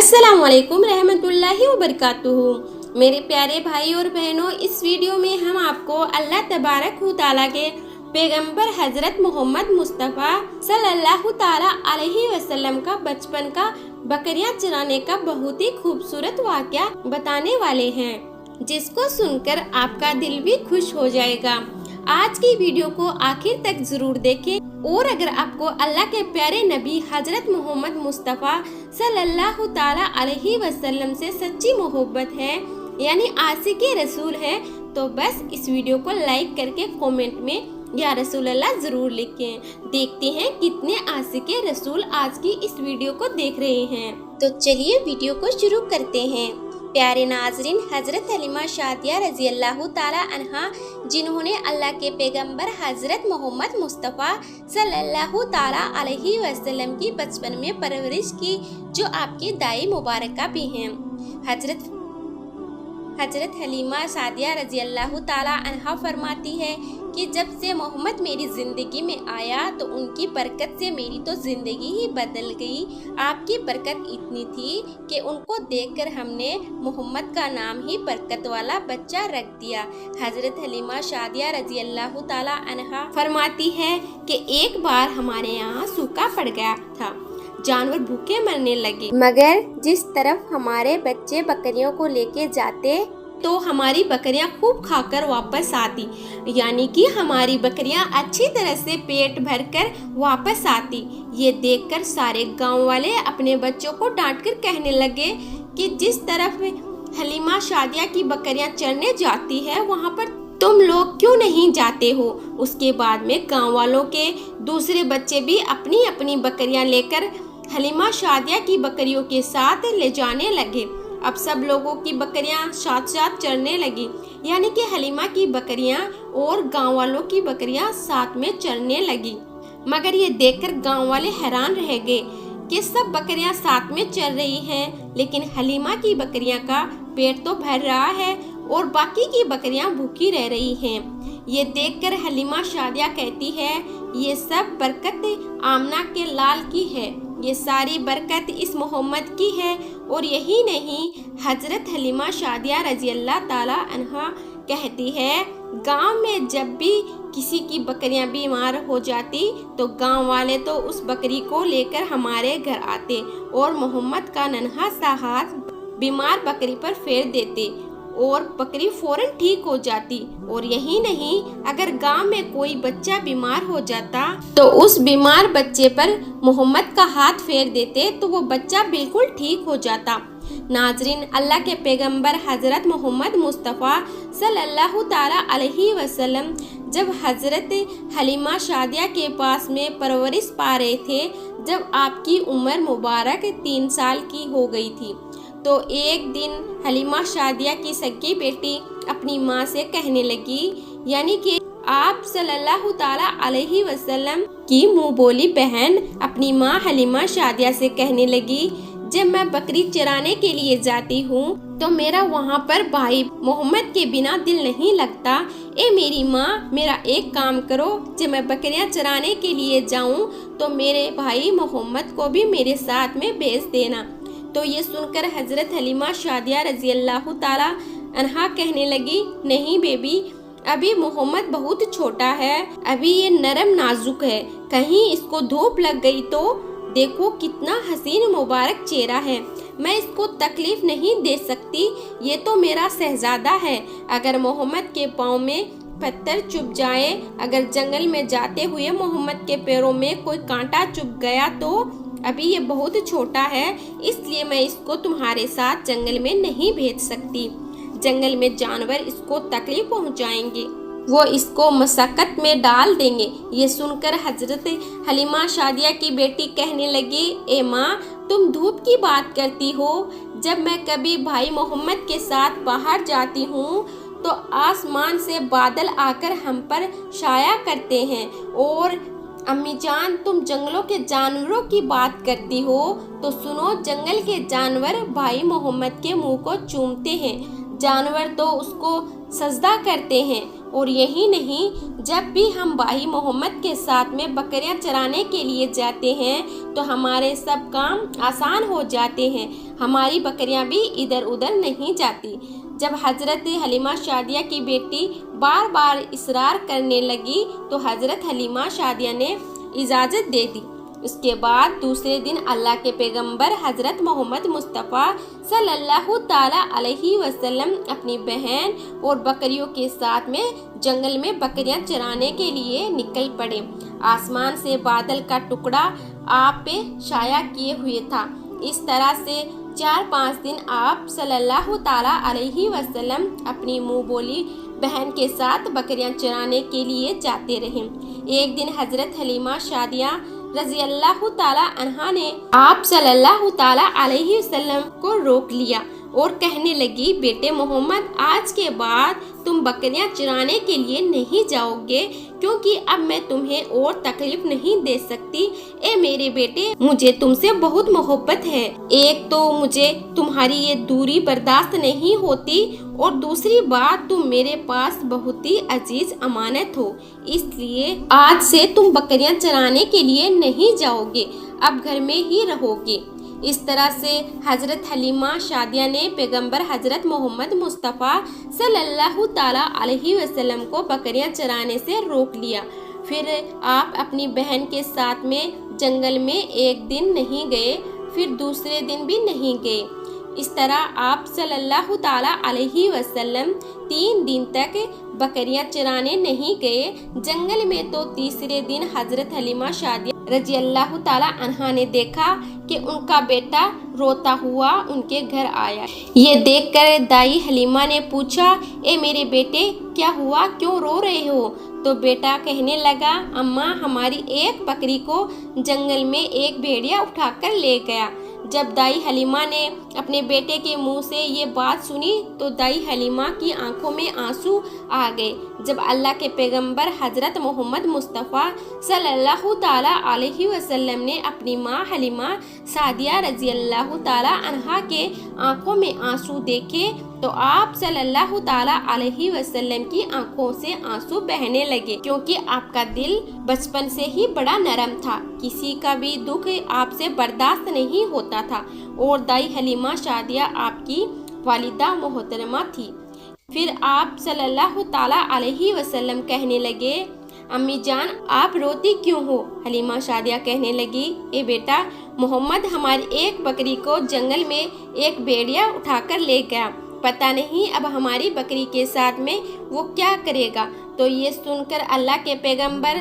अस्सलाम वालेकुम रहमतुल्लाहि व बरकातुहू। मेरे प्यारे भाई और बहनों, इस वीडियो में हम आपको अल्लाह तबारक व तआला के पैगंबर हजरत मोहम्मद मुस्तफ़ा सल्लल्लाहु ताला अलैहि वसल्लम का बचपन का बकरियां चराने का बहुत ही खूबसूरत वाक़या बताने वाले हैं, जिसको सुनकर आपका दिल भी खुश हो जाएगा। आज की वीडियो को आखिर तक जरूर देखें, और अगर आपको अल्लाह के प्यारे नबी हजरत मोहम्मद मुस्तफ़ा सल्लल्लाहु ताला अलैहि वसल्लम से सच्ची मोहब्बत है, यानी आशिक़े रसूल है, तो बस इस वीडियो को लाइक करके कमेंट में या रसूल अल्लाह जरूर लिखें। देखते हैं कितने आशिक़े रसूल आज की इस वीडियो को देख रहे हैं। तो चलिए वीडियो को शुरू करते हैं। प्यारे नाजरीन, हजरत हलीमा शादिया रजी अल्लाह ताला अन्हा, जिन्होंने अल्लाह के पैगंबर हजरत मोहम्मद मुस्तफ़ा सल्लल्लाहु ताला अलैहि वसल्लम की बचपन में परवरिश की, जो आपके दाई मुबारका भी हैं। हजरत हलीमा सादिया रजी अल्लाह ताला अन्हा फरमाती है कि जब से मोहम्मद मेरी ज़िंदगी में आया तो उनकी बरकत से मेरी तो ज़िंदगी ही बदल गई। आपकी बरकत इतनी थी कि उनको देखकर हमने मोहम्मद का नाम ही बरकत वाला बच्चा रख दिया। हजरत हलीमा शादिया रजी अल्लाह ताला अन्हा फरमाती है कि एक बार हमारे यहाँ सूखा पड़ गया था, जानवर भूखे मरने लगे, मगर जिस तरफ हमारे बच्चे बकरियों को लेके जाते तो हमारी बकरियां खूब खाकर वापस आती, यानी कि हमारी बकरियां अच्छी तरह से पेट भरकर वापस आती। ये देखकर सारे गांव वाले अपने बच्चों को डांटकर कहने लगे कि जिस तरफ हलीमा शादिया की बकरियां चरने जाती है, वहां पर तुम लोग क्यों नहीं जाते हो। उसके बाद में गांव वालों के दूसरे बच्चे भी अपनी अपनी बकरियां लेकर हलीमा शादिया की बकरियों के साथ ले जाने लगे। अब सब लोगों की बकरियां साथ साथ चरने लगी, यानी कि हलीमा की बकरियां और गांव वालों की बकरियां साथ में चरने लगी। मगर ये देखकर गांव वाले हैरान रह गए कि सब बकरियां साथ में चर रही हैं, लेकिन हलीमा की बकरियां का पेट तो भर रहा है और बाकी की बकरियां भूखी रह रही हैं। ये देखकर हलीमा शादिया कहती है, ये सब बरकत आमना के लाल की है, ये सारी बरकत इस मोहम्मद की है। और यही नहीं, हजरत हलीमा शादिया रजी अल्लाह ताला अन्हा कहती है, गांव में जब भी किसी की बकरियां बीमार हो जाती तो गांव वाले तो उस बकरी को लेकर हमारे घर आते और मोहम्मद का नन्हा सा हाथ बीमार बकरी पर फेर देते और बकरी फौरन ठीक हो जाती। और यही नहीं, अगर गांव में कोई बच्चा बीमार हो जाता तो उस बीमार बच्चे पर मोहम्मद का हाथ फेर देते तो वो बच्चा बिल्कुल ठीक हो जाता। नाजरीन, अल्लाह के पैगंबर हजरत मोहम्मद मुस्तफ़ा सल्लल्लाहु ताला अलैहि वसल्लम जब हजरत हलीमा शादिया के पास में परवरिश पा रहे थे, जब आपकी उम्र मुबारक 3 साल की हो गई थी, तो एक दिन हलीमा शादिया की सगी बेटी अपनी माँ से कहने लगी, यानी कि आप सल्लल्लाहु ताला अलैहि वसल्लम की मुँह बोली बहन अपनी माँ हलीमा शादिया से कहने लगी, जब मैं बकरी चराने के लिए जाती हूँ तो मेरा वहाँ पर भाई मोहम्मद के बिना दिल नहीं लगता। ए मेरी माँ, मेरा एक काम करो, जब मैं बकरियाँ चराने के लिए जाऊँ तो मेरे भाई मोहम्मद को भी मेरे साथ में भेज देना। तो ये सुनकर हजरत हलीमा शादिया रजी अल्लाह ताला अन्हा कहने लगी, नहीं बेबी, अभी मोहम्मद बहुत छोटा है, अभी ये नरम नाजुक है, कहीं इसको धूप लग गई तो देखो कितना हसीन मुबारक चेहरा है, मैं इसको तकलीफ नहीं दे सकती, ये तो मेरा शहजादा है। अगर मोहम्मद के पाँव में पत्थर चुभ जाए, अगर जंगल में जाते हुए मोहम्मद के पैरों में कोई कांटा चुभ गया तो अभी ये बहुत छोटा है, इसलिए मैं इसको तुम्हारे साथ जंगल में नहीं भेज सकती, जंगल में जानवर इसको तकलीफ पहुंचाएंगे, वो इसको मशक्कत में डाल देंगे। ये सुनकर हजरत हलीमा शादिया की बेटी कहने लगी, ए माँ, तुम धूप की बात करती हो, जब मैं कभी भाई मोहम्मद के साथ बाहर जाती हूँ तो आसमान से बादल आकर हम पर छाया करते हैं। और अम्मी जान, तुम जंगलों के जानवरों की बात करती हो, तो सुनो, जंगल के जानवर भाई मोहम्मद के मुंह को चूमते हैं, जानवर तो उसको सजदा करते हैं اور یہی نہیں، جب بھی ہم بھائی محمد کے ساتھ میں بکریاں چرانے کے لیے جاتے ہیں تو ہمارے سب کام آسان ہو جاتے ہیں، ہماری بکریاں بھی ادھر ادھر نہیں جاتی۔ جب حضرت حلیمہ سعدیہ کی بیٹی بار بار اصرار کرنے لگی تو حضرت حلیمہ سعدیہ نے اجازت دے دی۔ اس کے بعد دوسرے دن اللہ کے پیغمبر حضرت محمد مصطفیٰ صلی اللہ تعالیٰ علیہ وسلم اپنی بہن اور بکریوں کے ساتھ میں جنگل میں بکریاں چرانے کے لیے نکل پڑے۔ آسمان سے بادل کا ٹکڑا آپ پہ سایہ کیے ہوئے تھا۔ اس طرح سے 4-5 دن آپ صلی اللہ تعالیٰ علیہ وسلم اپنی منہ بولی بہن کے ساتھ بکریاں چرانے کے لیے جاتے رہے۔ ایک دن حضرت حلیمہ سعدیہ رضی اللہ تعالیٰ عنہا نے آپ صلی اللہ تعالیٰ علیہ وسلم کو روک لیا اور کہنے لگی، بیٹے محمد، آج کے بعد تم بکریاں چرانے کے لیے نہیں جاؤ گے، کیونکہ اب میں تمہیں اور تکلیف نہیں دے سکتی۔ اے میرے بیٹے، مجھے تم سے بہت محبت ہے۔ ایک تو مجھے تمہاری یہ دوری برداشت نہیں ہوتی، اور دوسری بات تم میرے پاس بہت ہی عزیز امانت ہو، اس لیے آج سے تم بکریاں چرانے کے لیے نہیں جاؤ گے، اب گھر میں ہی رہو گے۔ اس طرح سے حضرت حلیمہ سعدیہ نے پیغمبر حضرت محمد مصطفیٰ صلی اللہ تعالیٰ علیہ وسلم کو بکریاں چرانے سے روک لیا۔ پھر آپ اپنی بہن کے ساتھ میں جنگل میں ایک دن نہیں گئے، پھر دوسرے دن بھی نہیں گئے۔ اس طرح آپ صلی اللہ تعالیٰ علیہ وسلم 3 دن تک بکریاں چرانے نہیں گئے جنگل میں۔ تو تیسرے دن حضرت حلیمہ سعدیہ رضی اللہ تعالیٰ عنہا نے دیکھا کہ ان کا بیٹا روتا ہوا ان کے گھر آیا۔ یہ دیکھ کر دائی حلیمہ نے پوچھا، اے میرے بیٹے، کیا ہوا، کیوں رو رہے ہو؟ تو بیٹا کہنے لگا، اماں، ہماری ایک بکری کو جنگل میں ایک بھیڑیا اٹھا کر لے گیا۔ جب دائی حلیمہ نے اپنے بیٹے کے منہ سے یہ بات سنی تو دائی حلیمہ کی آنکھوں میں آنسو آ گئے۔ جب اللہ کے پیغمبر حضرت محمد مصطفیٰ صلی اللہ تعالیٰ علیہ وسلم نے اپنی ماں حلیمہ سعدیہ رضی اللہ تعالیٰ عنہا کے آنکھوں میں آنسو دیکھے تو آپ صلی اللہ تعالیٰ علیہ وسلم کی آنکھوں سے آنسو بہنے لگے، کیونکہ آپ کا دل بچپن سے ہی بڑا نرم تھا، کسی کا بھی دکھ آپ سے برداشت نہیں ہوتا تھا، اور دائی حلیمہ سعدیہ آپ کی والدہ محترمہ تھی۔ پھر آپ صلی اللہ تعالیٰ علیہ وسلم کہنے لگے، امی جان، آپ روتی کیوں ہو؟ حلیمہ سعدیہ کہنے لگی، اے بیٹا محمد، ہماری ایک بکری کو جنگل میں ایک بھیڑیا اٹھا کر لے گیا، پتہ نہیں اب ہماری بکری کے ساتھ میں وہ کیا کرے گا۔ تو یہ سن کر اللہ کے پیغمبر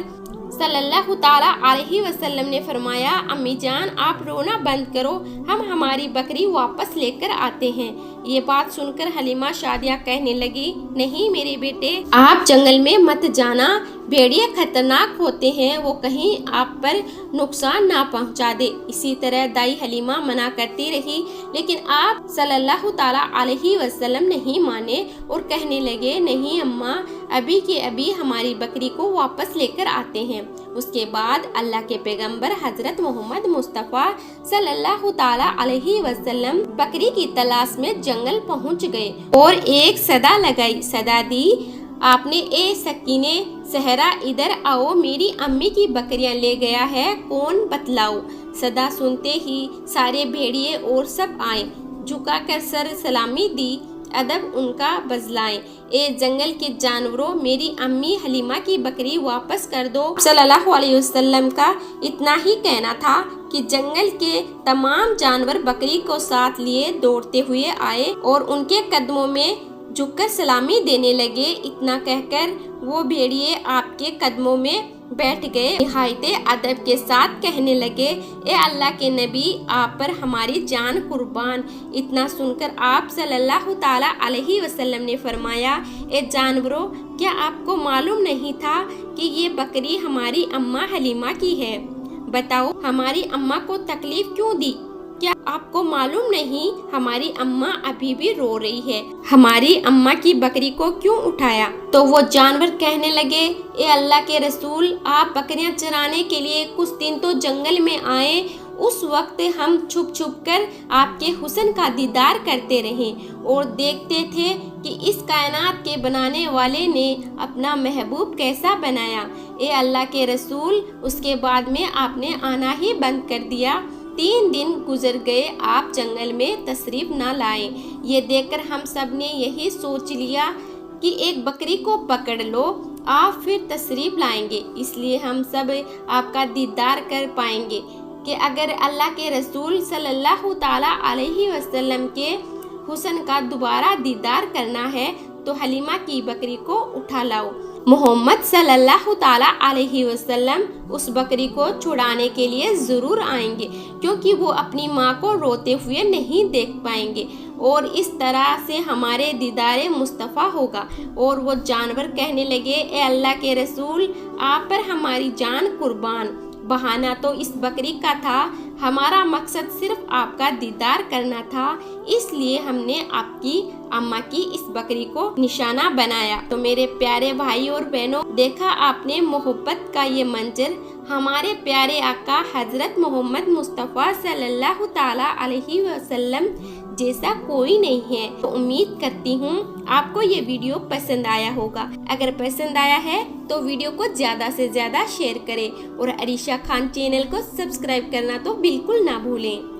صلی اللہ تعالیٰ علیہ وسلم نے فرمایا، امی جان، آپ رونا بند کرو، ہم ہماری بکری واپس لے کر آتے ہیں۔ یہ بات سن کر حلیمہ سعدیہ کہنے لگی، نہیں میرے بیٹے، آپ جنگل میں مت جانا، بھیڑیے خطرناک ہوتے ہیں، وہ کہیں آپ پر نقصان نہ پہنچا دے۔ اسی طرح دائی حلیمہ منع کرتی رہی، لیکن آپ صلی اللہ تعالیٰ علیہ وسلم نہیں مانے اور کہنے لگے، نہیں اماں، ابھی کے ابھی ہماری بکری کو واپس لے کر آتے ہیں۔ اس کے بعد اللہ کے پیغمبر حضرت محمد مصطفیٰ صلی اللہ تعالیٰ علیہ وسلم بکری کی تلاش میں جنگل پہنچ گئے اور ایک صدا لگائی، صدا دی آپ نے، اے سکینے صحرا، ادھر آؤ، میری امی کی بکریاں لے گیا ہے، کون بتلاؤ۔ صدا سنتے ہی سارے بھیڑیے اور سب آئے، جھکا کر سر سلامی دی، ادب ان کا بزلائیں، اے جنگل کے جانوروں، میری امی حلیمہ کی بکری واپس کر دو۔ صلی اللہ علیہ وسلم کا اتنا ہی کہنا تھا کہ جنگل کے تمام جانور بکری کو ساتھ لیے دوڑتے ہوئے آئے اور ان کے قدموں میں جھک کر سلامی دینے لگے۔ اتنا کہہ کر وہ بھیڑیے آپ کے قدموں میں بیٹھ گئے، نہایت ادب کے ساتھ کہنے لگے، اے اللہ کے نبی، آپ پر ہماری جان قربان۔ اتنا سن کر آپ صلی اللہ تعالیٰ علیہ وسلم نے فرمایا، اے جانوروں، کیا آپ کو معلوم نہیں تھا کہ یہ بکری ہماری اماں حلیمہ کی ہے؟ بتاؤ، ہماری اماں کو تکلیف کیوں دی؟ کیا آپ کو معلوم نہیں ہماری اماں ابھی بھی رو رہی ہے؟ ہماری اماں کی بکری کو کیوں اٹھایا؟ تو وہ جانور کہنے لگے، اے اللہ کے رسول، آپ بکریاں چرانے کے لیے کچھ دن تو جنگل میں آئے उस वक्त हम छुप छुप कर आपके हुस्न का दीदार करते रहे और देखते थे कि इस कायनात के बनाने वाले ने अपना महबूब कैसा बनाया। ए अल्लाह के रसूल, उसके बाद में आपने आना ही बंद कर दिया। 3 दिन गुजर गए, आप जंगल में तशरीफ ना लाए। ये देखकर हम सब ने यही सोच लिया कि एक बकरी को पकड़ लो, आप फिर तशरीफ लाएंगे, इसलिए हम सब आपका दीदार कर पाएंगे। कि अगर अल्लाह के रसूल सल्लल्लाहु ताला अलैहि वसल्लम के हुस्न का दोबारा दीदार करना है तो हलीमा की बकरी को उठा लाओ। मोहम्मद सल्लल्लाहु ताला अलैहि वसल्लम उस बकरी को छुड़ाने के लिए ज़रूर आएंगे, क्योंकि वो अपनी माँ को रोते हुए नहीं देख पाएंगे और इस तरह से हमारे दीदारे मुस्तफ़ा होगा। और वो जानवर कहने लगे, ए अल्लाह के रसूल, आप पर हमारी जान कुर्बान। बहाना तो इस बकरी का था, हमारा मकसद सिर्फ आपका दीदार करना था, इसलिए हमने आपकी अम्मा की इस बकरी को निशाना बनाया। तो मेरे प्यारे भाई और बहनों, देखा आपने मोहब्बत का ये मंजर। हमारे प्यारे आका हजरत मोहम्मद मुस्तफ़ा सल्लल्लाहु ताला अलैहि वसल्लम जैसा कोई नहीं है। तो उम्मीद करती हूँ आपको ये वीडियो पसंद आया होगा। अगर पसंद आया है तो वीडियो को ज़्यादा से ज़्यादा शेयर करें और अरीशा खान चैनल को सब्सक्राइब करना तो बिल्कुल ना भूलें।